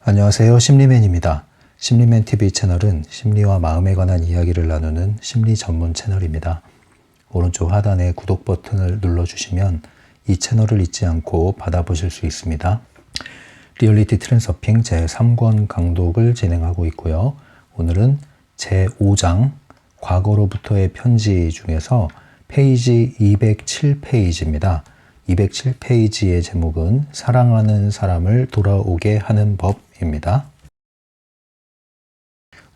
안녕하세요. 심리맨입니다. 심리맨 TV 채널은 심리와 마음에 관한 이야기를 나누는 심리 전문 채널입니다. 오른쪽 하단에 구독 버튼을 눌러주시면 이 채널을 잊지 않고 받아보실 수 있습니다. 리얼리티 트랜서핑 제3권 강독을 진행하고 있고요. 오늘은 제5장 과거로부터의 편지 중에서 페이지 207페이지입니다. 207페이지의 제목은 사랑하는 사람을 돌아오게 하는 법입니다.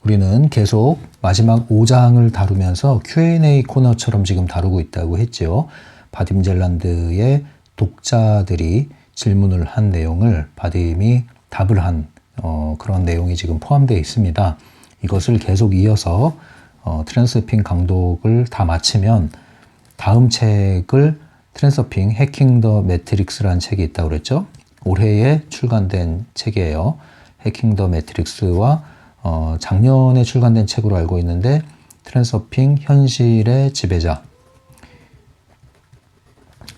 우리는 계속 마지막 5장을 다루면서 Q&A 코너처럼 지금 다루고 있다고 했죠. 바딤 젤란드의 독자들이 질문을 한 내용을 바딤이 답을 한 그런 내용이 지금 포함되어 있습니다. 이것을 계속 이어서 트랜서핑 강독을 다 마치면 다음 책을 트랜서핑 해킹 더 매트릭스라는 책이 있다고 그랬죠. 올해에 출간된 책이에요. 해킹 더 매트릭스와 작년에 출간된 책으로 알고 있는데 트랜서핑 현실의 지배자,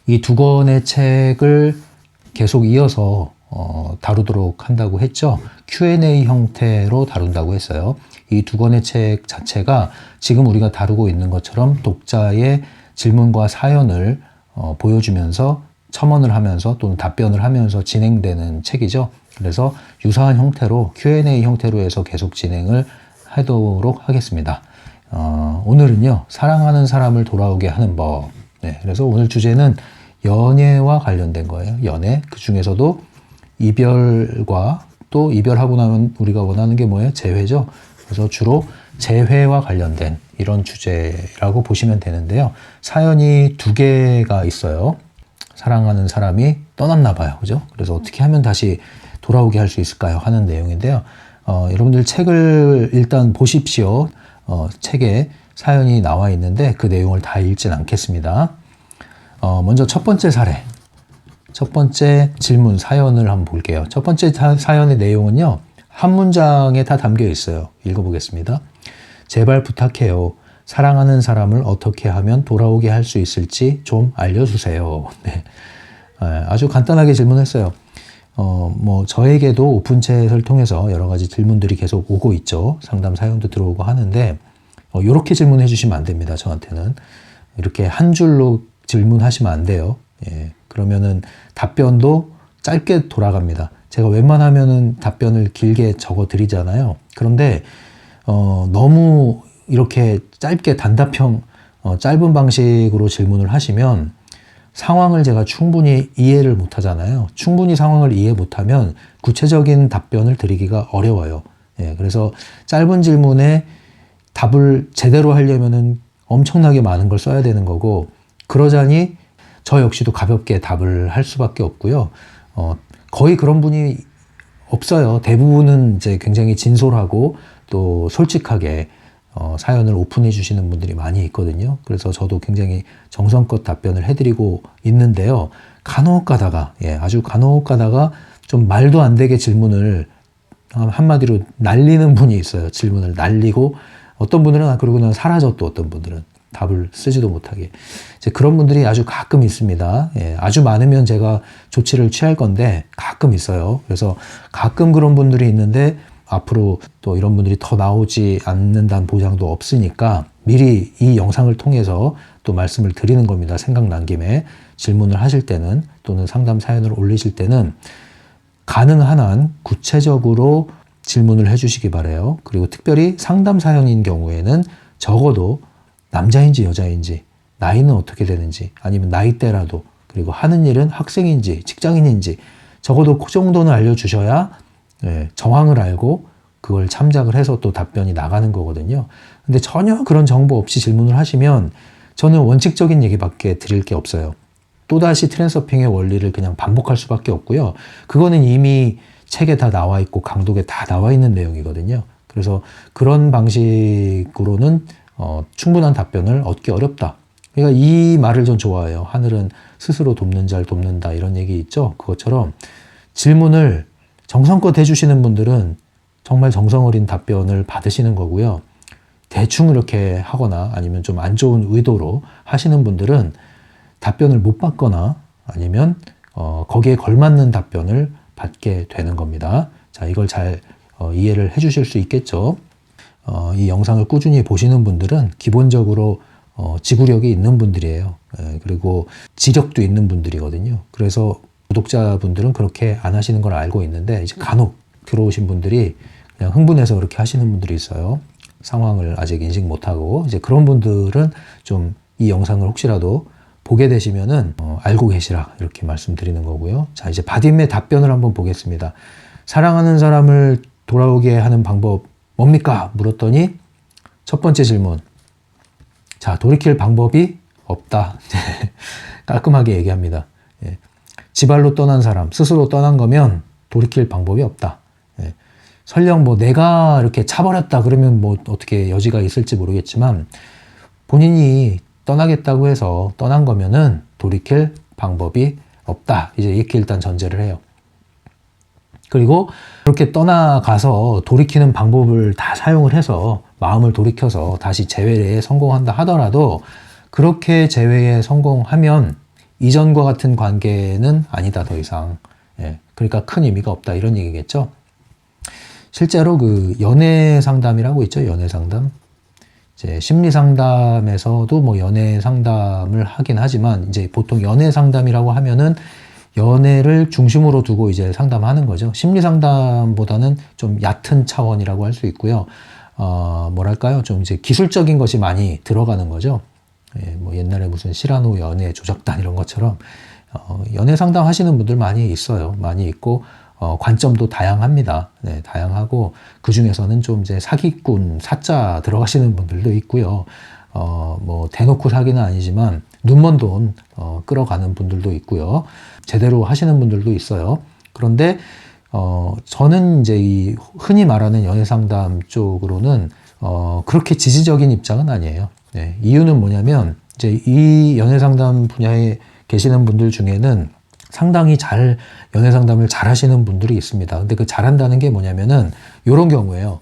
이 두 권의 책을 계속 이어서 다루도록 한다고 했죠. Q&A 형태로 다룬다고 했어요. 이 두 권의 책 자체가 지금 우리가 다루고 있는 것처럼 독자의 질문과 사연을 보여주면서 첨언을 하면서 또는 답변을 하면서 진행되는 책이죠. 그래서 유사한 형태로 Q&A 형태로 해서 계속 진행을 하도록 하겠습니다. 오늘은요, 사랑하는 사람을 돌아오게 하는 법. 네, 그래서 오늘 주제는 연애와 관련된 거예요. 연애. 그 중에서도 이별과 또 이별하고 나면 우리가 원하는 게 뭐예요? 재회죠. 그래서 주로 재회와 관련된 이런 주제라고 보시면 되는데요. 사연이 두 개가 있어요. 사랑하는 사람이 떠났나 봐요. 그죠? 그래서 어떻게 하면 다시 돌아오게 할 수 있을까요? 하는 내용인데요. 여러분들 책을 일단 보십시오. 책에 사연이 나와 있는데 그 내용을 다 읽진 않겠습니다. 먼저 첫 번째 사례. 첫 번째 질문 사연을 한번 볼게요. 첫 번째 사연의 내용은요. 한 문장에 다 담겨 있어요. 읽어보겠습니다. 제발 부탁해요. 사랑하는 사람을 어떻게 하면 돌아오게 할 수 있을지 좀 알려주세요. 네. 아주 간단하게 질문했어요. 저에게도 오픈챗을 통해서 여러 가지 질문들이 계속 오고 있죠. 상담 사연도 들어오고 하는데, 이렇게 질문해 주시면 안 됩니다. 저한테는. 이렇게 한 줄로 질문하시면 안 돼요. 예. 그러면은 답변도 짧게 돌아갑니다. 제가 웬만하면은 답변을 길게 적어 드리잖아요. 그런데 너무 이렇게 짧게 단답형 짧은 방식으로 질문을 하시면 상황을 제가 충분히 이해를 못 하잖아요. 충분히 상황을 이해 못하면 구체적인 답변을 드리기가 어려워요. 예, 그래서 짧은 질문에 답을 제대로 하려면은 엄청나게 많은 걸 써야 되는 거고, 그러자니 저 역시도 가볍게 답을 할 수밖에 없고요. 거의 그런 분이 없어요. 대부분은 이제 굉장히 진솔하고 또 솔직하게 사연을 오픈해 주시는 분들이 많이 있거든요. 그래서 저도 굉장히 정성껏 답변을 해드리고 있는데요. 간혹 가다가, 아주 간혹 가다가 좀 말도 안 되게 질문을 한마디로 날리는 분이 있어요. 질문을 날리고, 어떤 분들은 그러고 나서 사라져, 또 어떤 분들은 답을 쓰지도 못하게. 이제 그런 분들이 아주 가끔 있습니다. 아주 많으면 제가 조치를 취할 건데 가끔 있어요. 그래서 가끔 그런 분들이 있는데 앞으로 또 이런 분들이 더 나오지 않는다는 보장도 없으니까 미리 이 영상을 통해서 또 말씀을 드리는 겁니다. 생각난 김에 질문을 하실 때는, 또는 상담 사연을 올리실 때는 가능한 한 구체적으로 질문을 해주시기 바라요. 그리고 특별히 상담 사연인 경우에는 적어도 남자인지 여자인지, 나이는 어떻게 되는지, 아니면 나이대라도, 그리고 하는 일은 학생인지 직장인인지 적어도 그 정도는 알려주셔야 정황을 알고 그걸 참작을 해서 또 답변이 나가는 거거든요. 근데 전혀 그런 정보 없이 질문을 하시면 저는 원칙적인 얘기밖에 드릴 게 없어요. 또다시 트랜서핑의 원리를 그냥 반복할 수밖에 없고요. 그거는 이미 책에 다 나와 있고 강독에 다 나와 있는 내용이거든요. 그래서 그런 방식으로는 충분한 답변을 얻기 어렵다. 그러니까 이 말을 전 좋아해요. 하늘은 스스로 돕는 자를 돕는다, 이런 얘기 있죠. 그것처럼 질문을 정성껏 해주시는 분들은 정말 정성 어린 답변을 받으시는 거고요. 대충 이렇게 하거나 아니면 좀 안 좋은 의도로 하시는 분들은 답변을 못 받거나 아니면 거기에 걸맞는 답변을 받게 되는 겁니다. 자, 이걸 잘 이해를 해 주실 수 있겠죠. 이 영상을 꾸준히 보시는 분들은 기본적으로 지구력이 있는 분들이에요. 그리고 지력도 있는 분들이거든요. 그래서 구독자분들은 그렇게 안 하시는 걸 알고 있는데 이제 간혹 들어오신 분들이 그냥 흥분해서 그렇게 하시는 분들이 있어요. 상황을 아직 인식 못하고 이제 그런 분들은 좀 이 영상을 혹시라도 보게 되시면은 알고 계시라 이렇게 말씀드리는 거고요. 자, 이제 바딤의 답변을 한번 보겠습니다. 사랑하는 사람을 돌아오게 하는 방법 뭡니까? 물었더니 첫 번째 질문. 자, 돌이킬 방법이 없다. 깔끔하게 얘기합니다. 예. 지발로 떠난 사람, 스스로 떠난 거면 돌이킬 방법이 없다. 예. 설령 뭐 내가 이렇게 차버렸다 그러면 뭐 어떻게 여지가 있을지 모르겠지만 본인이 떠나겠다고 해서 떠난 거면은 돌이킬 방법이 없다. 이제 이렇게 일단 전제를 해요. 그리고 그렇게 떠나가서 돌이키는 방법을 다 사용을 해서 마음을 돌이켜서 다시 재회에 성공한다 하더라도 그렇게 재회에 성공하면 이전과 같은 관계는 아니다 더 이상. 예, 그러니까 큰 의미가 없다 이런 얘기겠죠. 실제로 그 연애 상담이라고 있죠. 연애 상담. 이제 심리 상담에서도 뭐 연애 상담을 하긴 하지만 이제 보통 연애 상담이라고 하면은 연애를 중심으로 두고 이제 상담하는 거죠. 심리 상담보다는 좀 얕은 차원이라고 할 수 있고요. 뭐랄까요? 좀 이제 기술적인 것이 많이 들어가는 거죠. 예, 뭐 옛날에 무슨 시라노 연애 조작단 이런 것처럼 연애 상담 하시는 분들 많이 있어요. 많이 있고 관점도 다양합니다. 네, 다양하고 그 중에서는 좀 이제 사기꾼 사자 들어가시는 분들도 있고요. 뭐 대놓고 사기는 아니지만 눈먼 돈 끌어가는 분들도 있고요. 제대로 하시는 분들도 있어요. 그런데 저는 이제 이 흔히 말하는 연애 상담 쪽으로는 그렇게 지지적인 입장은 아니에요. 네, 이유는 뭐냐면 이제 이 연애 상담 분야에 계시는 분들 중에는 상당히 잘 연애 상담을 잘 하시는 분들이 있습니다. 근데 그 잘한다는 게 뭐냐면은 이런 경우에요.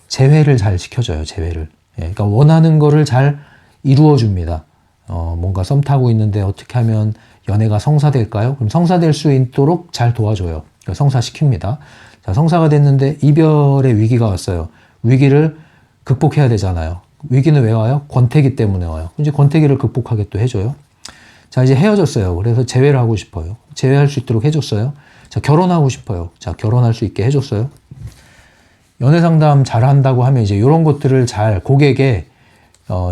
재회를 잘 시켜줘요. 재회를. 예, 그러니까 원하는 거를 잘 이루어 줍니다. 뭔가 썸 타고 있는데 어떻게 하면 연애가 성사될까요? 그럼 성사될 수 있도록 잘 도와줘요. 그러니까 성사시킵니다. 자, 성사가 됐는데 이별의 위기가 왔어요. 위기를 극복해야 되잖아요. 위기는 왜 와요? 권태기 때문에 와요. 이제 권태기를 극복하게 또 해줘요. 자, 이제 헤어졌어요. 그래서 재회를 하고 싶어요. 재회할 수 있도록 해줬어요. 자, 결혼하고 싶어요. 자, 결혼할 수 있게 해줬어요. 연애 상담 잘 한다고 하면 이제 이런 것들을 잘 고객의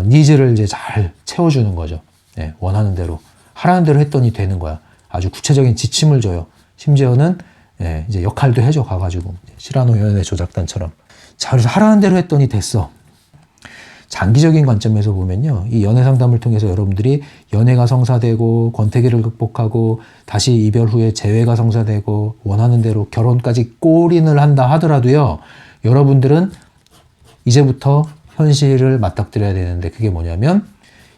니즈를 이제 잘 채워주는 거죠. 네, 원하는 대로. 하라는 대로 했더니 되는 거야. 아주 구체적인 지침을 줘요. 심지어는 네, 이제 역할도 해줘 가가지고. 시라노 연애 조작단처럼. 자, 그래서 하라는 대로 했더니 됐어. 장기적인 관점에서 보면요. 이 연애 상담을 통해서 여러분들이 연애가 성사되고 권태기를 극복하고 다시 이별 후에 재회가 성사되고 원하는 대로 결혼까지 골인을 한다 하더라도요. 여러분들은 이제부터 현실을 맞닥뜨려야 되는데 그게 뭐냐면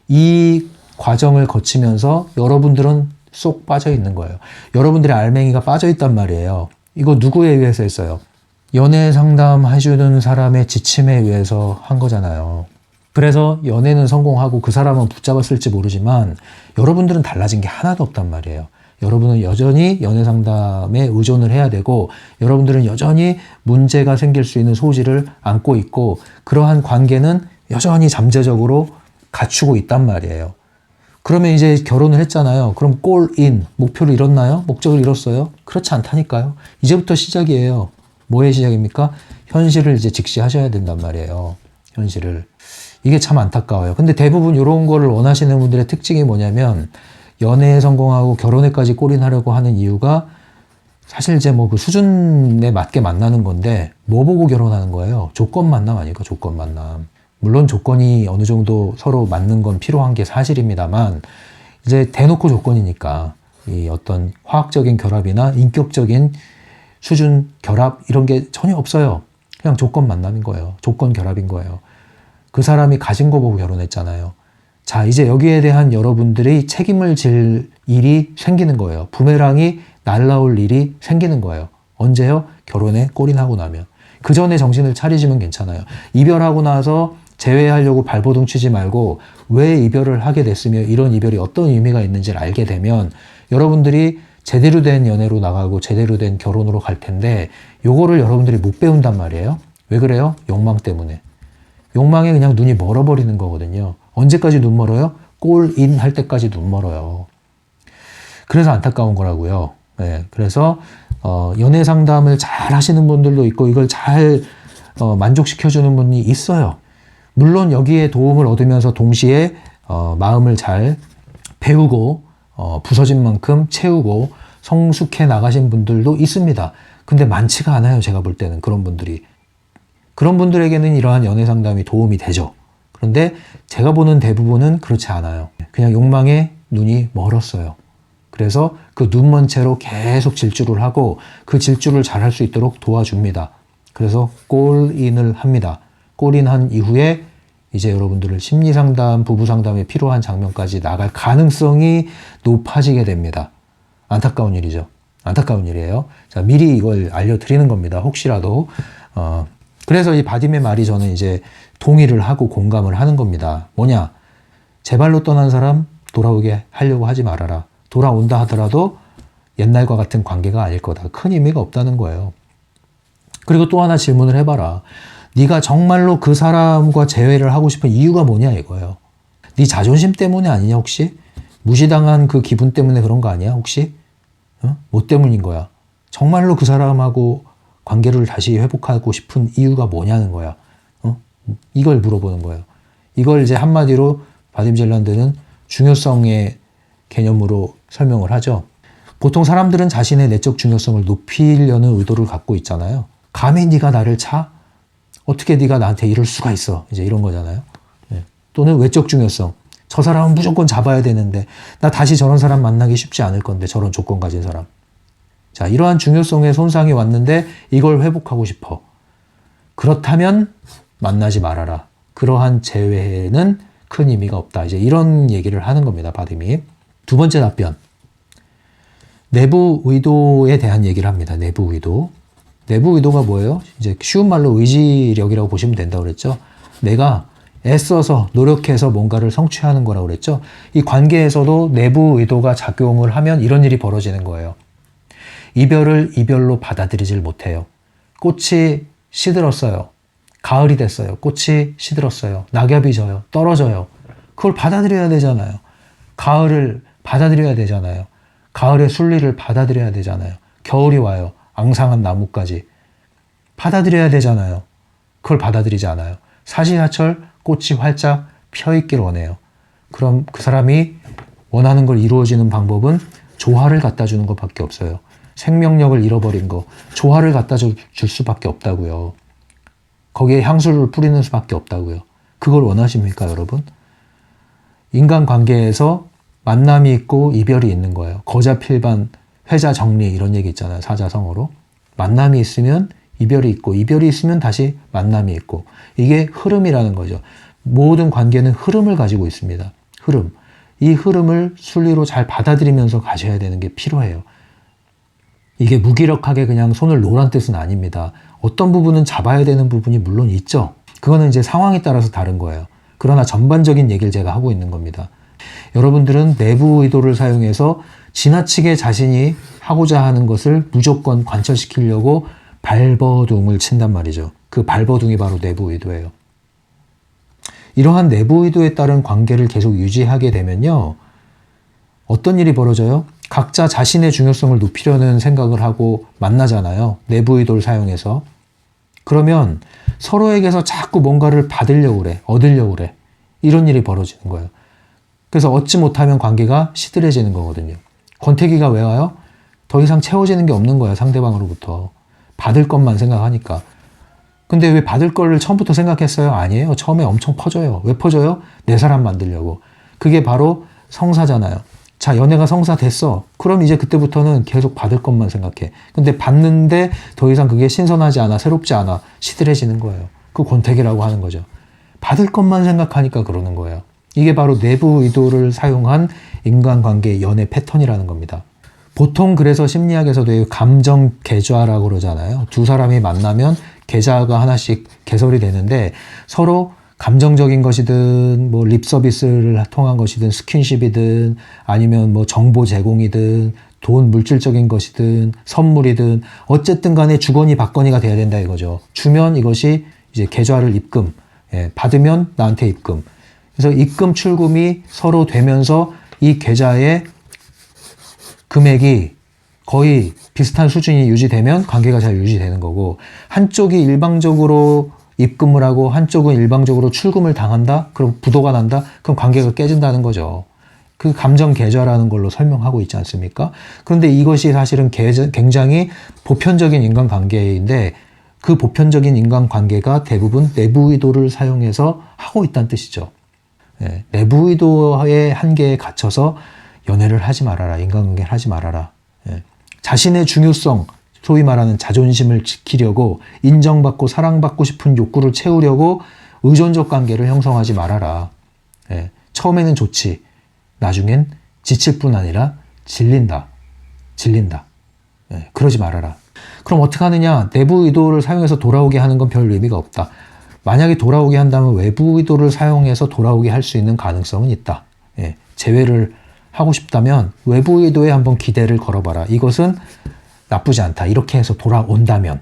이 과정을 거치면서 여러분들은 쏙 빠져 있는 거예요. 여러분들의 알맹이가 빠져 있단 말이에요. 이거 누구에 의해서 했어요? 연애 상담해주는 사람의 지침에 의해서 한 거잖아요. 그래서 연애는 성공하고 그 사람은 붙잡았을지 모르지만 여러분들은 달라진 게 하나도 없단 말이에요. 여러분은 여전히 연애 상담에 의존을 해야 되고 여러분들은 여전히 문제가 생길 수 있는 소지를 안고 있고 그러한 관계는 여전히 잠재적으로 갖추고 있단 말이에요. 그러면 이제 결혼을 했잖아요. 그럼 골인, 목표를 이뤘나요? 목적을 이뤘어요? 그렇지 않다니까요. 이제부터 시작이에요. 뭐의 시작입니까? 현실을 이제 직시하셔야 된단 말이에요. 현실을. 이게 참 안타까워요. 근데 대부분 이런 거를 원하시는 분들의 특징이 뭐냐면 연애에 성공하고 결혼에까지 골인하려고 하는 이유가 사실 이제 뭐 그 수준에 맞게 만나는 건데 뭐 보고 결혼하는 거예요? 조건 만남 아닐까? 조건 만남. 물론 조건이 어느 정도 서로 맞는 건 필요한 게 사실입니다만 이제 대놓고 조건이니까 이 어떤 화학적인 결합이나 인격적인 수준 결합 이런 게 전혀 없어요. 그냥 조건 만남인 거예요. 조건 결합인 거예요. 그 사람이 가진 거 보고 결혼했잖아요. 자, 이제 여기에 대한 여러분들이 책임을 질 일이 생기는 거예요. 부메랑이 날라올 일이 생기는 거예요. 언제요? 결혼에 골인하고 나면. 그 전에 정신을 차리시면 괜찮아요. 이별하고 나서 재회하려고 발버둥 치지 말고 왜 이별을 하게 됐으며 이런 이별이 어떤 의미가 있는지를 알게 되면 여러분들이 제대로 된 연애로 나가고 제대로 된 결혼으로 갈 텐데 요거를 여러분들이 못 배운단 말이에요. 왜 그래요? 욕망 때문에. 욕망에 그냥 눈이 멀어버리는 거거든요. 언제까지 눈 멀어요? 골인 할 때까지 눈 멀어요. 그래서 안타까운 거라고요. 네, 그래서 연애 상담을 잘 하시는 분들도 있고 이걸 잘 만족시켜주는 분이 있어요. 물론 여기에 도움을 얻으면서 동시에 마음을 잘 배우고 부서진 만큼 채우고 성숙해 나가신 분들도 있습니다. 근데 많지가 않아요. 제가 볼 때는 그런 분들이. 그런 분들에게는 이러한 연애 상담이 도움이 되죠. 그런데 제가 보는 대부분은 그렇지 않아요. 그냥 욕망에 눈이 멀었어요. 그래서 그 눈 먼 채로 계속 질주를 하고 그 질주를 잘 할 수 있도록 도와줍니다. 그래서 골인을 합니다. 골인한 이후에 이제 여러분들을 심리상담, 부부상담에 필요한 장면까지 나갈 가능성이 높아지게 됩니다. 안타까운 일이죠. 안타까운 일이에요. 자, 미리 이걸 알려드리는 겁니다. 혹시라도. 그래서 이 바딤의 말이 저는 이제 동의를 하고 공감을 하는 겁니다. 뭐냐? 제 발로 떠난 사람 돌아오게 하려고 하지 말아라. 돌아온다 하더라도 옛날과 같은 관계가 아닐 거다. 큰 의미가 없다는 거예요. 그리고 또 하나 질문을 해봐라. 네가 정말로 그 사람과 재회를 하고 싶은 이유가 뭐냐 이거예요. 네 자존심 때문에 아니냐 혹시? 무시당한 그 기분 때문에 그런 거 아니야 혹시? 뭐 때문인 거야? 정말로 그 사람하고 관계를 다시 회복하고 싶은 이유가 뭐냐는 거야. 이걸 물어보는 거예요. 이걸 이제 한마디로 바딤 젤란드는 중요성의 개념으로 설명을 하죠. 보통 사람들은 자신의 내적 중요성을 높이려는 의도를 갖고 있잖아요. 감히 네가 나를 차? 어떻게 네가 나한테 이럴 수가 있어? 이제 이런 거잖아요. 또는 외적 중요성. 저 사람은 무조건 잡아야 되는데 나 다시 저런 사람 만나기 쉽지 않을 건데 저런 조건 가진 사람. 자, 이러한 중요성의 손상이 왔는데 이걸 회복하고 싶어. 그렇다면 만나지 말아라. 그러한 재회는 큰 의미가 없다. 이제 이런 얘기를 하는 겁니다. 바딤이. 두 번째 답변. 내부 의도에 대한 얘기를 합니다. 내부 의도. 내부 의도가 뭐예요? 이제 쉬운 말로 의지력이라고 보시면 된다고 그랬죠. 내가 애써서 노력해서 뭔가를 성취하는 거라고 그랬죠. 이 관계에서도 내부 의도가 작용을 하면 이런 일이 벌어지는 거예요. 이별을 이별로 받아들이질 못해요. 꽃이 시들었어요. 가을이 됐어요. 꽃이 시들었어요. 낙엽이 져요. 떨어져요. 그걸 받아들여야 되잖아요. 가을을 받아들여야 되잖아요. 가을의 순리를 받아들여야 되잖아요. 겨울이 와요. 앙상한 나무까지. 받아들여야 되잖아요. 그걸 받아들이지 않아요. 사시사철 꽃이 활짝 펴있길 원해요. 그럼 그 사람이 원하는 걸 이루어지는 방법은 조화를 갖다 주는 것밖에 없어요. 생명력을 잃어버린 거, 조화를 갖다 줄 수밖에 없다고요. 거기에 향수를 뿌리는 수밖에 없다고요. 그걸 원하십니까, 여러분? 인간관계에서 만남이 있고 이별이 있는 거예요. 거자필반, 회자정리 이런 얘기 있잖아요. 사자성어로. 만남이 있으면 이별이 있고 이별이 있으면 다시 만남이 있고 이게 흐름이라는 거죠. 모든 관계는 흐름을 가지고 있습니다. 흐름. 이 흐름을 순리로 잘 받아들이면서 가셔야 되는 게 필요해요. 이게 무기력하게 그냥 손을 놓으란 뜻은 아닙니다. 어떤 부분은 잡아야 되는 부분이 물론 있죠. 그거는 이제 상황에 따라서 다른 거예요. 그러나 전반적인 얘기를 제가 하고 있는 겁니다. 여러분들은 내부 의도를 사용해서 지나치게 자신이 하고자 하는 것을 무조건 관철시키려고 발버둥을 친단 말이죠. 그 발버둥이 바로 내부 의도예요. 이러한 내부 의도에 따른 관계를 계속 유지하게 되면요. 어떤 일이 벌어져요? 각자 자신의 중요성을 높이려는 생각을 하고 만나잖아요. 내부 의도를 사용해서. 그러면 서로에게서 자꾸 뭔가를 받으려고 그래. 얻으려고 그래. 이런 일이 벌어지는 거예요. 그래서 얻지 못하면 관계가 시들해지는 거거든요. 권태기가 왜 와요? 더 이상 채워지는 게 없는 거야. 상대방으로부터. 받을 것만 생각하니까. 근데 왜 받을 거를 처음부터 생각했어요? 아니에요. 처음에 엄청 퍼져요. 왜 퍼져요? 내 사람 만들려고. 그게 바로 성사잖아요. 자, 연애가 성사됐어. 그럼 이제 그때부터는 계속 받을 것만 생각해. 근데 받는데 더 이상 그게 신선하지 않아, 새롭지 않아, 시들해지는 거예요. 그 권태기라고 하는 거죠. 받을 것만 생각하니까 그러는 거예요. 이게 바로 내부 의도를 사용한 인간관계 연애 패턴이라는 겁니다. 보통 그래서 심리학에서도 감정 계좌라고 그러잖아요. 두 사람이 만나면 계좌가 하나씩 개설이 되는데 서로 감정적인 것이든 뭐 립 서비스를 통한 것이든 스킨십이든 아니면 뭐 정보 제공이든 돈 물질적인 것이든 선물이든 어쨌든 간에 주거니 받거니가 돼야 된다 이거죠. 주면 이것이 이제 계좌를 입금, 받으면 나한테 입금. 그래서 입금 출금이 서로 되면서 이 계좌의 금액이 거의 비슷한 수준이 유지되면 관계가 잘 유지되는 거고, 한쪽이 일방적으로 입금을 하고 한쪽은 일방적으로 출금을 당한다? 그럼 부도가 난다? 그럼 관계가 깨진다는 거죠. 그 감정 계좌라는 걸로 설명하고 있지 않습니까? 그런데 이것이 사실은 굉장히 보편적인 인간관계인데, 그 보편적인 인간관계가 대부분 내부 의도를 사용해서 하고 있다는 뜻이죠. 내부 의도의 한계에 갇혀서 연애를 하지 말아라, 인간관계를 하지 말아라. 자신의 중요성, 소위 말하는 자존심을 지키려고 인정받고 사랑받고 싶은 욕구를 채우려고 의존적 관계를 형성하지 말아라. 처음에는 좋지, 나중엔 지칠 뿐 아니라 질린다. 그러지 말아라. 그럼 어떻게 하느냐? 내부 의도를 사용해서 돌아오게 하는 건 별 의미가 없다. 만약에 돌아오게 한다면 외부 의도를 사용해서 돌아오게 할 수 있는 가능성은 있다. 제외를 하고 싶다면 외부 의도에 한번 기대를 걸어봐라. 이것은 나쁘지 않다. 이렇게 해서 돌아온다면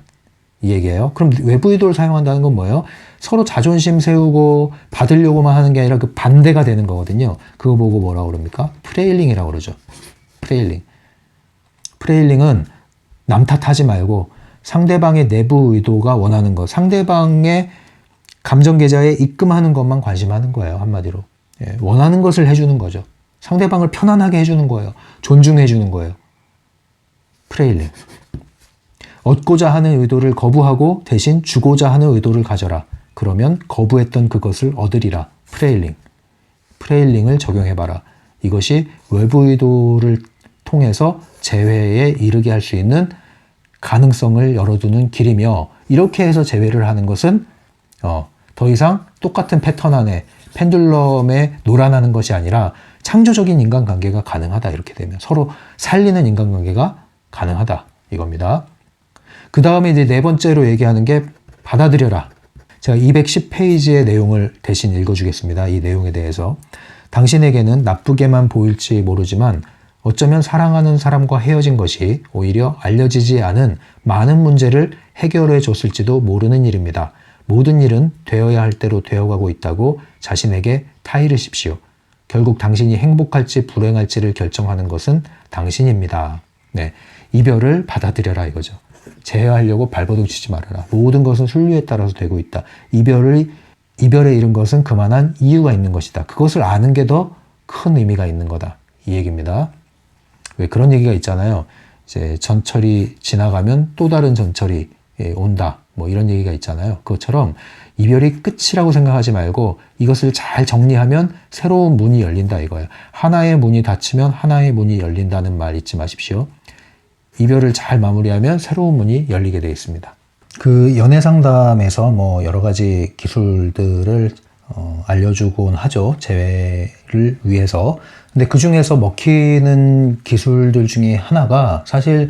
이 얘기예요. 그럼 외부 의도를 사용한다는 건 뭐예요? 서로 자존심 세우고 받으려고만 하는 게 아니라 그 반대가 되는 거거든요. 그거 보고 뭐라고 그럽니까? 프레일링이라고 그러죠. 프레일링은 남 탓하지 말고 상대방의 내부 의도가 원하는 것, 상대방의 감정 계좌에 입금하는 것만 관심하는 거예요. 한마디로. 원하는 것을 해주는 거죠. 상대방을 편안하게 해주는 거예요. 존중해주는 거예요. 프레일링. 얻고자 하는 의도를 거부하고 대신 주고자 하는 의도를 가져라. 그러면 거부했던 그것을 얻으리라. 프레일링을 적용해봐라. 이것이 외부 의도를 통해서 재회에 이르게 할 수 있는 가능성을 열어두는 길이며, 이렇게 해서 재회를 하는 것은 더 이상 똑같은 패턴 안에 펜듈럼에 놀아나는 것이 아니라 창조적인 인간관계가 가능하다. 이렇게 되면 서로 살리는 인간관계가 가능하다 이겁니다. 그 다음에 이제 네 번째로 얘기하는 게 받아들여라. 제가 210페이지의 내용을 대신 읽어주겠습니다. 이 내용에 대해서. 당신에게는 나쁘게만 보일지 모르지만 어쩌면 사랑하는 사람과 헤어진 것이 오히려 알려지지 않은 많은 문제를 해결해 줬을지도 모르는 일입니다. 모든 일은 되어야 할 대로 되어가고 있다고 자신에게 타이르십시오. 결국 당신이 행복할지 불행할지를 결정하는 것은 당신입니다. 이별을 받아들여라 이거죠. 재회하려고 발버둥 치지 말아라. 모든 것은 순리에 따라서 되고 있다. 이별에 이른 것은 그만한 이유가 있는 것이다. 그것을 아는 게 더 큰 의미가 있는 거다. 이 얘기입니다. 왜 그런 얘기가 있잖아요. 이제 전철이 지나가면 또 다른 전철이 온다. 뭐 이런 얘기가 있잖아요. 그것처럼 이별이 끝이라고 생각하지 말고 이것을 잘 정리하면 새로운 문이 열린다 이거예요. 하나의 문이 닫히면 하나의 문이 열린다는 말 잊지 마십시오. 이별을 잘 마무리하면 새로운 문이 열리게 되어 있습니다. 그 연애 상담에서 뭐 여러 가지 기술들을 알려주곤 하죠. 재회를 위해서. 근데 그 중에서 먹히는 기술들 중에 하나가 사실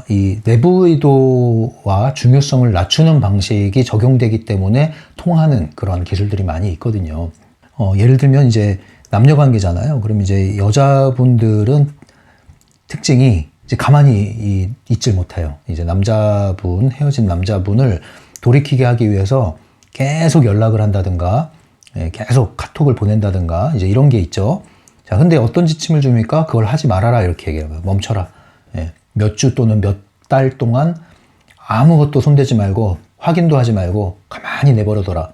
이 내부 의도와 중요성을 낮추는 방식이 적용되기 때문에 통하는 그런 기술들이 많이 있거든요. 예를 들면 이제 남녀 관계잖아요. 그럼 이제 여자분들은 특징이 이제 가만히 있질 못해요. 이제 헤어진 남자분을 돌이키게 하기 위해서 계속 연락을 한다든가, 계속 카톡을 보낸다든가, 이제 이런 게 있죠. 자, 근데 어떤 지침을 줍니까? 그걸 하지 말아라. 이렇게 얘기해요. 멈춰라. 몇 주 또는 몇 달 동안 아무것도 손대지 말고, 확인도 하지 말고, 가만히 내버려둬라.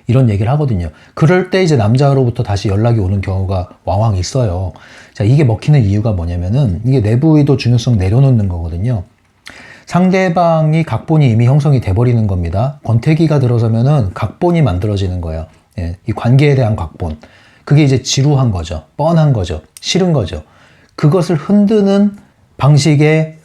이런 얘기를 하거든요. 그럴 때 이제 남자로부터 다시 연락이 오는 경우가 왕왕 있어요. 자, 이게 먹히는 이유가 뭐냐면은, 이게 내부 의도 중요성 내려놓는 거거든요. 상대방이 각본이 이미 형성이 돼버리는 겁니다. 권태기가 들어서면은 각본이 만들어지는 거예요. 이 관계에 대한 각본. 그게 이제 지루한 거죠. 뻔한 거죠. 싫은 거죠. 그것을 흔드는 방식의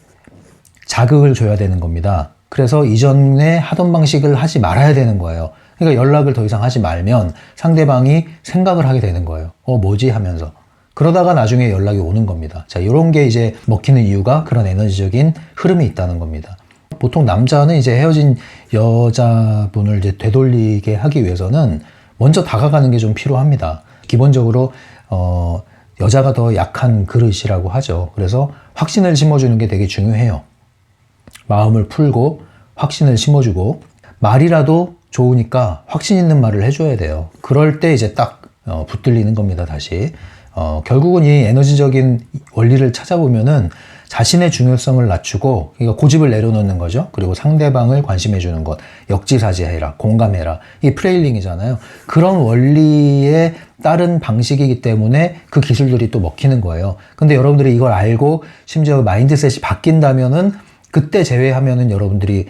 자극을 줘야 되는 겁니다. 그래서 이전에 하던 방식을 하지 말아야 되는 거예요. 그러니까 연락을 더 이상 하지 말면 상대방이 생각을 하게 되는 거예요. 뭐지? 하면서. 그러다가 나중에 연락이 오는 겁니다. 자, 이런 게 이제 먹히는 이유가 그런 에너지적인 흐름이 있다는 겁니다. 보통 남자는 이제 헤어진 여자분을 이제 되돌리게 하기 위해서는 먼저 다가가는 게 좀 필요합니다. 기본적으로 여자가 더 약한 그릇이라고 하죠. 그래서 확신을 심어주는 게 되게 중요해요. 마음을 풀고 확신을 심어주고, 말이라도 좋으니까 확신 있는 말을 해줘야 돼요. 그럴 때 이제 딱 붙들리는 겁니다, 다시. 결국은 이 에너지적인 원리를 찾아보면은 자신의 중요성을 낮추고, 그러니까 고집을 내려놓는 거죠. 그리고 상대방을 관심해주는 것, 역지사지해라, 공감해라. 이 프레일링이잖아요. 그런 원리에 따른 방식이기 때문에 그 기술들이 또 먹히는 거예요. 근데 여러분들이 이걸 알고 심지어 마인드셋이 바뀐다면은, 그때 제외하면은 여러분들이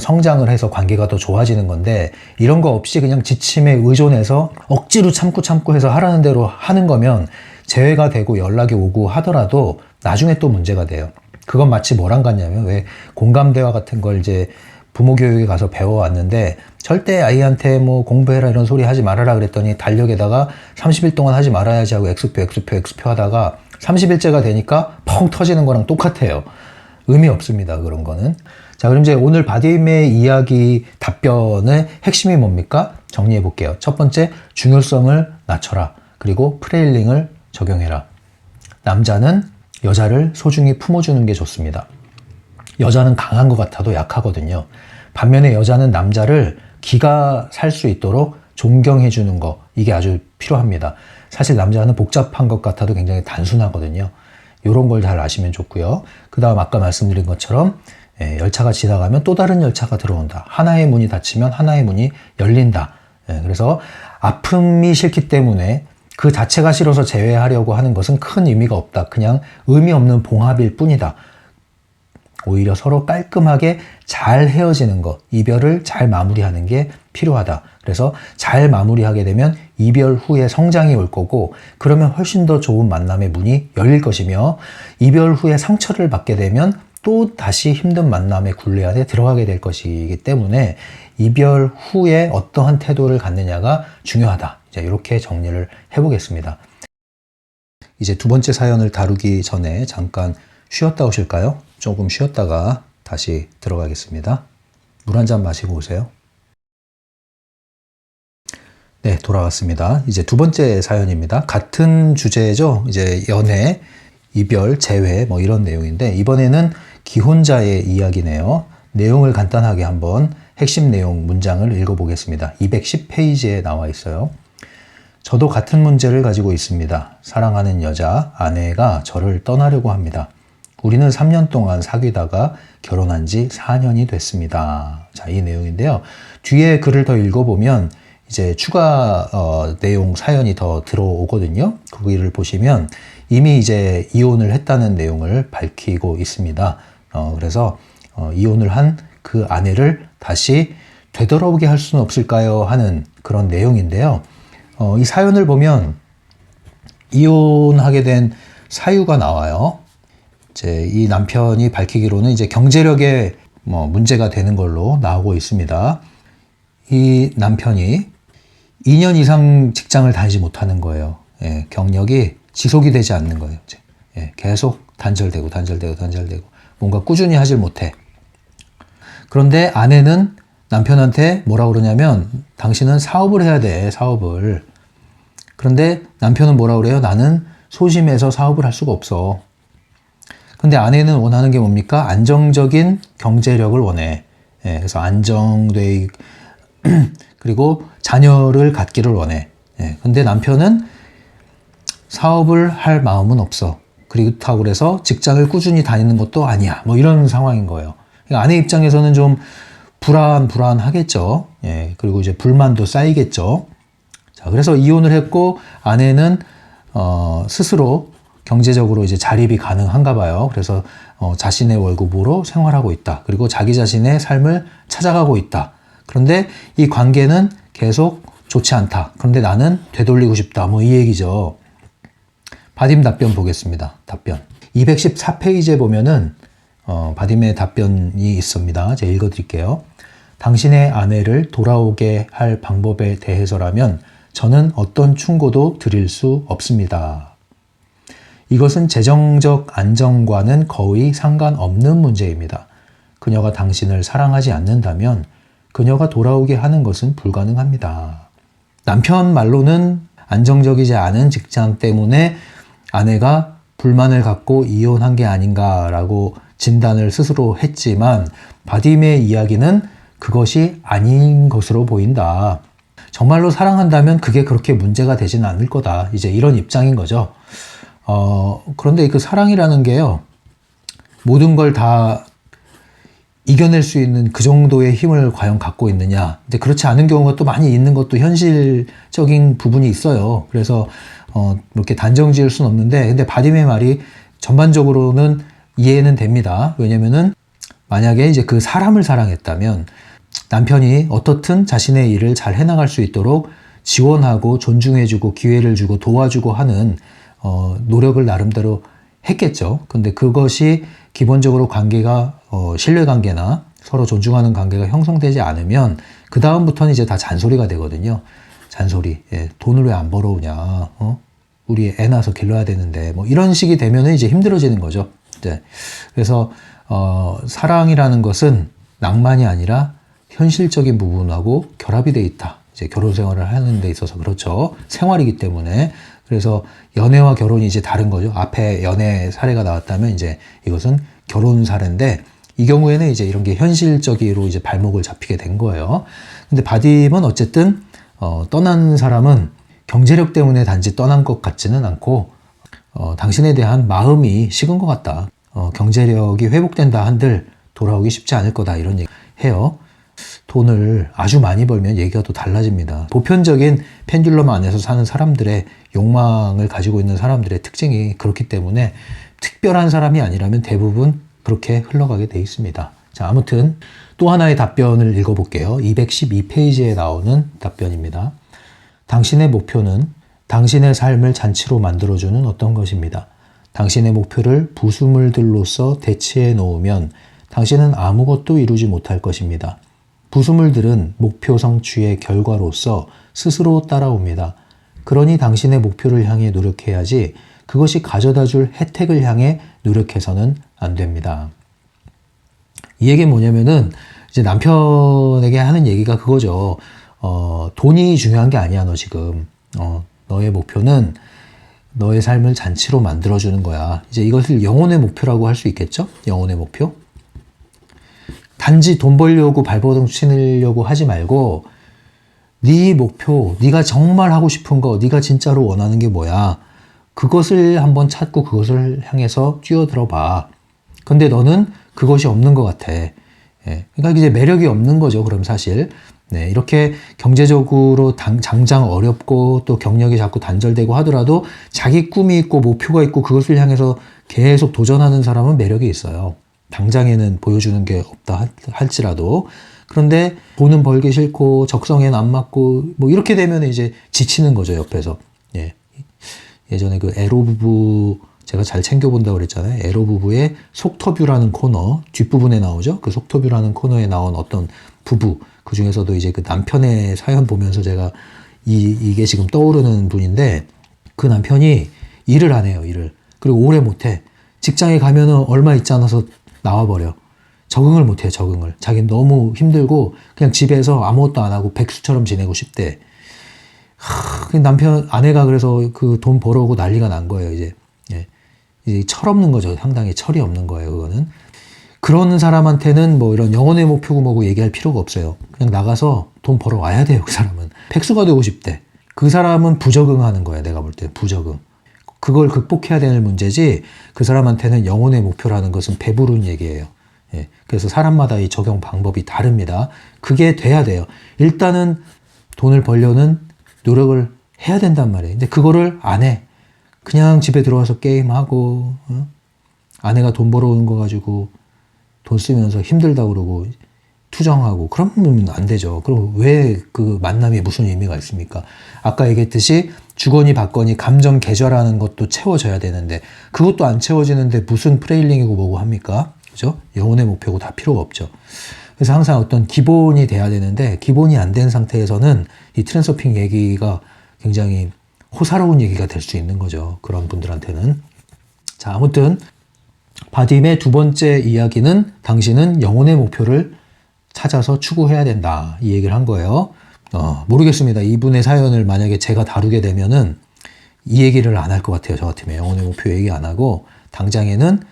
성장을 해서 관계가 더 좋아지는 건데, 이런 거 없이 그냥 지침에 의존해서 억지로 참고 해서 하라는 대로 하는 거면 재회가 되고 연락이 오고 하더라도 나중에 또 문제가 돼요. 그건 마치 뭐랑 같냐면, 왜 공감대화 같은 걸 이제 부모 교육에 가서 배워왔는데, 절대 아이한테 뭐 공부해라 이런 소리 하지 말아라 그랬더니 달력에다가 30일 동안 하지 말아야지 하고 X표 하다가 30일째가 되니까 펑 터지는 거랑 똑같아요. 의미 없습니다, 그런 거는. 자, 그럼 이제 오늘 바딤의 이야기 답변의 핵심이 뭡니까? 정리해 볼게요. 첫 번째, 중요성을 낮춰라. 그리고 프레일링을 적용해라. 남자는 여자를 소중히 품어주는 게 좋습니다. 여자는 강한 것 같아도 약하거든요. 반면에 여자는 남자를 기가 살 수 있도록 존경해 주는 거, 이게 아주 필요합니다. 사실 남자는 복잡한 것 같아도 굉장히 단순하거든요. 이런 걸 잘 아시면 좋고요. 그 다음 아까 말씀드린 것처럼 열차가 지나가면 또 다른 열차가 들어온다. 하나의 문이 닫히면 하나의 문이 열린다. 그래서 아픔이 싫기 때문에 그 자체가 싫어서 제외하려고 하는 것은 큰 의미가 없다. 그냥 의미 없는 봉합일 뿐이다. 오히려 서로 깔끔하게 잘 헤어지는 것, 이별을 잘 마무리하는 게 필요하다. 그래서 잘 마무리하게 되면 이별 후에 성장이 올 거고, 그러면 훨씬 더 좋은 만남의 문이 열릴 것이며, 이별 후에 상처를 받게 되면 또 다시 힘든 만남의 굴레 안에 들어가게 될 것이기 때문에 이별 후에 어떠한 태도를 갖느냐가 중요하다. 이제 이렇게 정리를 해보겠습니다. 이제 두 번째 사연을 다루기 전에 잠깐 쉬었다 오실까요? 조금 쉬었다가 다시 들어가겠습니다. 물 한 잔 마시고 오세요. 네, 돌아왔습니다. 이제 두 번째 사연입니다. 같은 주제죠. 이제 연애, 이별, 재회 뭐 이런 내용인데, 이번에는 기혼자의 이야기네요. 내용을 간단하게 한번 핵심 내용 문장을 읽어보겠습니다. 210페이지에 나와 있어요. 저도 같은 문제를 가지고 있습니다. 사랑하는 여자, 아내가 저를 떠나려고 합니다. 우리는 3년 동안 사귀다가 결혼한 지 4년이 됐습니다. 자, 이 내용인데요. 뒤에 글을 더 읽어보면 이제 추가 내용 사연이 더 들어오거든요. 거기를 보시면 이미 이제 이혼을 했다는 내용을 밝히고 있습니다. 그래서 이혼을 한 그 아내를 다시 되돌아오게 할 수는 없을까요? 하는 그런 내용인데요. 이 사연을 보면 이혼하게 된 사유가 나와요. 이제 이 남편이 밝히기로는 이제 경제력에 문제가 되는 걸로 나오고 있습니다. 이 남편이 2년 이상 직장을 다니지 못하는 거예요. 예, 경력이 지속이 되지 않는 거예요. 이제. 예, 계속 단절되고 뭔가 꾸준히 하질 못해. 그런데 아내는 남편한테 뭐라 그러냐면, 당신은 사업을 해야 돼, 사업을. 그런데 남편은 뭐라 그래요? 나는 소심해서 사업을 할 수가 없어. 근데 아내는 원하는 게 뭡니까? 안정적인 경제력을 원해. 예, 그래서 안정돼, 그리고 자녀를 갖기를 원해. 예, 근데 남편은 사업을 할 마음은 없어. 그렇다고 그래서 직장을 꾸준히 다니는 것도 아니야. 뭐 이런 상황인 거예요. 그러니까 아내 입장에서는 좀 불안하겠죠. 예, 그리고 이제 불만도 쌓이겠죠. 자, 그래서 이혼을 했고, 아내는 스스로 경제적으로 이제 자립이 가능한가 봐요. 그래서 자신의 월급으로 생활하고 있다. 그리고 자기 자신의 삶을 찾아가고 있다. 그런데 이 관계는 계속 좋지 않다. 그런데 나는 되돌리고 싶다. 뭐 이 얘기죠. 바딤 답변 보겠습니다. 답변. 214페이지에 보면은 바딤의 답변이 있습니다. 제가 읽어드릴게요. 당신의 아내를 돌아오게 할 방법에 대해서라면 저는 어떤 충고도 드릴 수 없습니다. 이것은 재정적 안정과는 거의 상관없는 문제입니다. 그녀가 당신을 사랑하지 않는다면 그녀가 돌아오게 하는 것은 불가능합니다. 남편 말로는 안정적이지 않은 직장 때문에 아내가 불만을 갖고 이혼한 게 아닌가라고 진단을 스스로 했지만 바딤의 이야기는 그것이 아닌 것으로 보인다. 정말로 사랑한다면 그게 그렇게 문제가 되지는 않을 거다. 이제 이런 입장인 거죠. 그런데 그 사랑이라는 게요, 모든 걸 다 이겨낼 수 있는 그 정도의 힘을 과연 갖고 있느냐. 이제 그렇지 않은 경우가 또 많이 있는 것도 현실적인 부분이 있어요. 그래서 이렇게 단정 지을 수는 없는데, 근데 바딤의 말이 전반적으로는 이해는 됩니다. 왜냐면은 만약에 이제 그 사람을 사랑했다면 남편이 어떻든 자신의 일을 잘 해나갈 수 있도록 지원하고 존중해주고 기회를 주고 도와주고 하는 노력을 나름대로 했겠죠. 근데 그것이 기본적으로 관계가 신뢰관계나 서로 존중하는 관계가 형성되지 않으면 그 다음부터는 이제 다 잔소리가 되거든요. 잔소리. 예, 돈을 왜 안 벌어오냐. 우리 애 낳아서 길러야 되는데 뭐 이런 식이 되면은 이제 힘들어지는 거죠. 네. 그래서 사랑이라는 것은 낭만이 아니라 현실적인 부분하고 결합이 돼 있다. 이제 결혼 생활을 하는 데 있어서 그렇죠. 생활이기 때문에. 그래서 연애와 결혼이 이제 다른 거죠. 앞에 연애 사례가 나왔다면 이제 이것은 결혼 사례인데 이 경우에는 이제 이런 게 현실적으로 이제 발목을 잡히게 된 거예요. 근데 바딤은 어쨌든 떠난 사람은 경제력 때문에 단지 떠난 것 같지는 않고 당신에 대한 마음이 식은 것 같다. 경제력이 회복된다 한들 돌아오기 쉽지 않을 거다. 이런 얘기 해요. 돈을 아주 많이 벌면 얘기가 또 달라집니다. 보편적인 펜듈럼 안에서 사는 사람들의 욕망을 가지고 있는 사람들의 특징이 그렇기 때문에 특별한 사람이 아니라면 대부분 그렇게 흘러가게 돼 있습니다. 자, 아무튼 또 하나의 답변을 읽어볼게요. 212페이지에 나오는 답변입니다. 당신의 목표는 당신의 삶을 잔치로 만들어주는 어떤 것입니다. 당신의 목표를 부수물들로서 대치해 놓으면 당신은 아무것도 이루지 못할 것입니다. 부수물들은 목표 성취의 결과로서 스스로 따라옵니다. 그러니 당신의 목표를 향해 노력해야지 그것이 가져다 줄 혜택을 향해 노력해서는 안 됩니다. 이 얘기는 뭐냐면은 이제 남편에게 하는 얘기가 그거죠. 돈이 중요한 게 아니야, 너 지금. 너의 목표는 너의 삶을 잔치로 만들어주는 거야. 이제 이것을 영혼의 목표라고 할 수 있겠죠? 영혼의 목표? 단지 돈 벌려고 발버둥 치려고 하지 말고 네 목표, 네가 정말 하고 싶은 거, 네가 진짜로 원하는 게 뭐야? 그것을 한번 찾고 그것을 향해서 뛰어들어 봐. 근데 너는 그것이 없는 것 같아. 예. 그러니까 이제 매력이 없는 거죠. 그럼 사실. 네, 이렇게 경제적으로 장장 어렵고 또 경력이 자꾸 단절되고 하더라도 자기 꿈이 있고 목표가 있고 그것을 향해서 계속 도전하는 사람은 매력이 있어요. 당장에는 보여주는 게 없다 할지라도. 그런데 돈은 벌기 싫고 적성에는 안 맞고 뭐 이렇게 되면 이제 지치는 거죠, 옆에서. 예. 예전에 그 에로 부부 제가 잘 챙겨본다고 그랬잖아요. 에로 부부의 속터뷰라는 코너 뒷부분에 나오죠. 그 속터뷰라는 코너에 나온 어떤 부부, 그 중에서도 이제 그 남편의 사연 보면서 제가 이게 지금 떠오르는 분인데, 그 남편이 일을 안 해요, 일을. 그리고 오래 못 해. 직장에 가면은 얼마 있지 않아서 나와버려. 적응을 못 해요, 적응을. 자기는 너무 힘들고 그냥 집에서 아무것도 안 하고 백수처럼 지내고 싶대. 아내가 그래서 그 돈 벌어오고 난리가 난 거예요, 이제. 예. 이제 철없는 거죠. 상당히 철이 없는 거예요, 그거는. 그런 사람한테는 뭐 이런 영혼의 목표고 뭐고 얘기할 필요가 없어요. 그냥 나가서 돈 벌어와야 돼요, 그 사람은. 백수가 되고 싶대. 그 사람은 부적응하는 거야, 내가 볼 때. 부적응. 그걸 극복해야 되는 문제지, 그 사람한테는 영혼의 목표라는 것은 배부른 얘기예요. 예. 그래서 사람마다 이 적용 방법이 다릅니다. 그게 돼야 돼요. 일단은 돈을 벌려는 노력을 해야 된단 말이에요. 근데 그거를 안 해. 그냥 집에 들어와서 게임하고, 아내가 돈 벌어오는 거 가지고 돈 쓰면서 힘들다고 그러고 투정하고 그러면 안 되죠. 그럼 왜 그 만남이 무슨 의미가 있습니까? 아까 얘기했듯이 주거니 받거니 감정 계절하는 것도 채워져야 되는데 그것도 안 채워지는데 무슨 프레일링이고 뭐고 합니까? 그죠? 영혼의 목표고 다 필요가 없죠. 그래서 항상 어떤 기본이 돼야 되는데 기본이 안 된 상태에서는 이 트랜서핑 얘기가 굉장히 호사로운 얘기가 될 수 있는 거죠. 그런 분들한테는. 자, 아무튼 바딤의 두 번째 이야기는 당신은 영혼의 목표를 찾아서 추구해야 된다. 이 얘기를 한 거예요. 모르겠습니다. 이분의 사연을 만약에 제가 다루게 되면은 이 얘기를 안 할 것 같아요. 저 같으면 영혼의 목표 얘기 안 하고 당장에는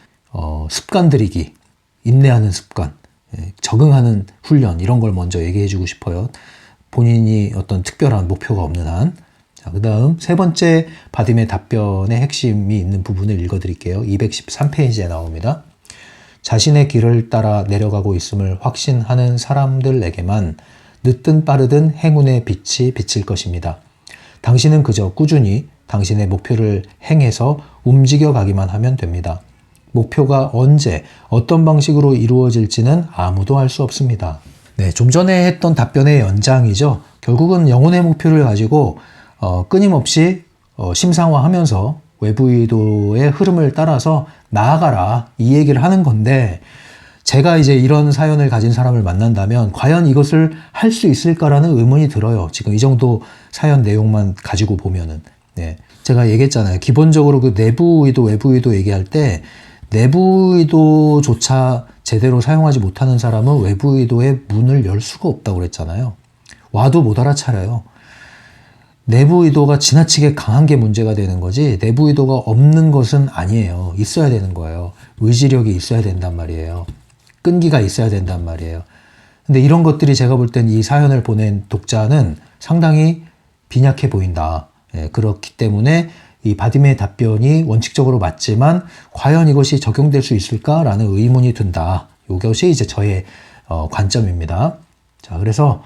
습관 들이기, 인내하는 습관, 적응하는 훈련 이런 걸 먼저 얘기해 주고 싶어요. 본인이 어떤 특별한 목표가 없는 한. 자, 그 다음 세 번째 바딤의 답변의 핵심이 있는 부분을 읽어드릴게요. 213페이지에 나옵니다. 자신의 길을 따라 내려가고 있음을 확신하는 사람들에게만 늦든 빠르든 행운의 빛이 비칠 것입니다. 당신은 그저 꾸준히 당신의 목표를 행해서 움직여 가기만 하면 됩니다. 목표가 언제, 어떤 방식으로 이루어질지는 아무도 알 수 없습니다. 네, 좀 전에 했던 답변의 연장이죠. 결국은 영혼의 목표를 가지고 끊임없이 심상화하면서 외부 의도의 흐름을 따라서 나아가라 이 얘기를 하는 건데 제가 이제 이런 사연을 가진 사람을 만난다면 과연 이것을 할 수 있을까라는 의문이 들어요. 지금 이 정도 사연 내용만 가지고 보면은. 네. 제가 얘기했잖아요. 기본적으로 그 내부 의도, 외부 의도 얘기할 때 내부 의도조차 제대로 사용하지 못하는 사람은 외부 의도의 문을 열 수가 없다고 그랬잖아요. 와도 못 알아차려요. 내부 의도가 지나치게 강한 게 문제가 되는 거지 내부 의도가 없는 것은 아니에요. 있어야 되는 거예요. 의지력이 있어야 된단 말이에요. 끈기가 있어야 된단 말이에요. 근데 이런 것들이 제가 볼 땐 이 사연을 보낸 독자는 상당히 빈약해 보인다. 그렇기 때문에 이 바딤의 답변이 원칙적으로 맞지만 과연 이것이 적용될 수 있을까라는 의문이 든다. 이것이 이제 저의 관점입니다. 자, 그래서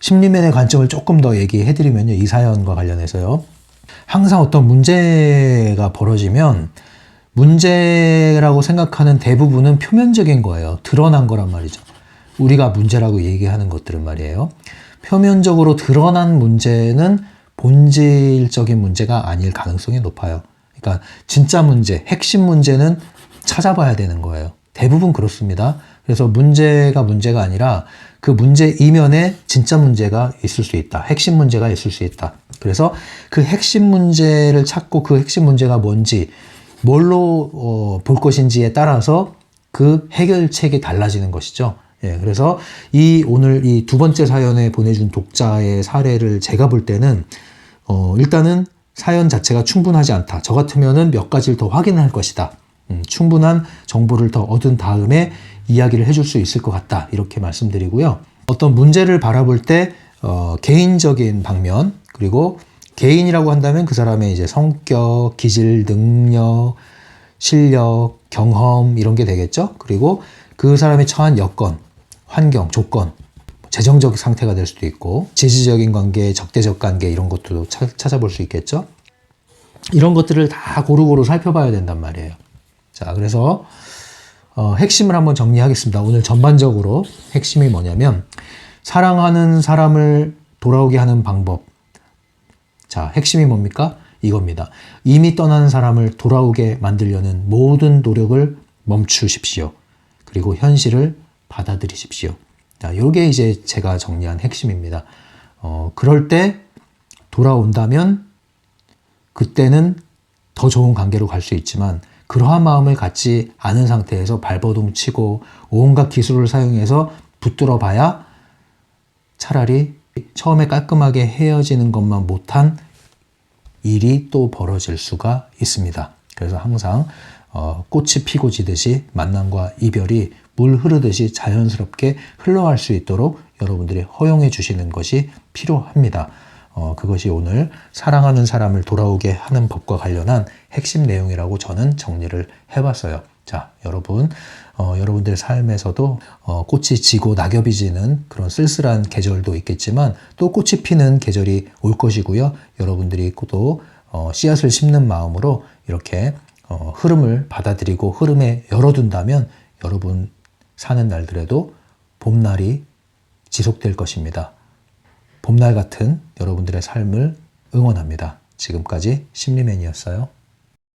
심리면의 관점을 조금 더 얘기해드리면요. 이 사연과 관련해서요. 항상 어떤 문제가 벌어지면 문제라고 생각하는 대부분은 표면적인 거예요. 드러난 거란 말이죠. 우리가 문제라고 얘기하는 것들은 말이에요. 표면적으로 드러난 문제는 본질적인 문제가 아닐 가능성이 높아요. 그러니까 진짜 문제, 핵심 문제는 찾아봐야 되는 거예요. 대부분 그렇습니다. 그래서 문제가 아니라 그 문제 이면에 진짜 문제가 있을 수 있다. 핵심 문제가 있을 수 있다. 그래서 그 핵심 문제를 찾고 그 핵심 문제가 뭔지, 뭘로 볼 것인지에 따라서 그 해결책이 달라지는 것이죠. 예, 그래서 오늘 이 두 번째 사연에 보내준 독자의 사례를 제가 볼 때는 일단은 사연 자체가 충분하지 않다. 저 같으면은 몇 가지를 더 확인할 것이다. 충분한 정보를 더 얻은 다음에 이야기를 해줄 수 있을 것 같다. 이렇게 말씀드리고요. 어떤 문제를 바라볼 때 개인적인 방면, 그리고 개인이라고 한다면 그 사람의 이제 성격, 기질, 능력, 실력, 경험 이런 게 되겠죠. 그리고 그 사람이 처한 여건, 환경, 조건, 재정적 상태가 될 수도 있고 지지적인 관계, 적대적 관계 이런 것도 찾아볼 수 있겠죠. 이런 것들을 다 고루고루 살펴봐야 된단 말이에요. 자, 그래서 핵심을 한번 정리하겠습니다. 오늘 전반적으로 핵심이 뭐냐면 사랑하는 사람을 돌아오게 하는 방법. 자, 핵심이 뭡니까? 이겁니다. 이미 떠난 사람을 돌아오게 만들려는 모든 노력을 멈추십시오. 그리고 현실을 받아들이십시오. 자, 요게 이제 제가 정리한 핵심입니다. 그럴 때 돌아온다면 그때는 더 좋은 관계로 갈 수 있지만 그러한 마음을 갖지 않은 상태에서 발버둥 치고 온갖 기술을 사용해서 붙들어 봐야 차라리 처음에 깔끔하게 헤어지는 것만 못한 일이 또 벌어질 수가 있습니다. 그래서 항상 꽃이 피고 지듯이 만남과 이별이 물 흐르듯이 자연스럽게 흘러갈 수 있도록 여러분들이 허용해 주시는 것이 필요합니다. 그것이 오늘 사랑하는 사람을 돌아오게 하는 법과 관련한 핵심 내용이라고 저는 정리를 해봤어요. 자, 여러분, 여러분들의 삶에서도 꽃이 지고 낙엽이 지는 그런 쓸쓸한 계절도 있겠지만 또 꽃이 피는 계절이 올 것이고요. 여러분들이 또 씨앗을 심는 마음으로 이렇게 흐름을 받아들이고 흐름에 열어둔다면 여러분 사는 날들에도 봄날이 지속될 것입니다. 봄날 같은 여러분들의 삶을 응원합니다. 지금까지 심리맨이었어요.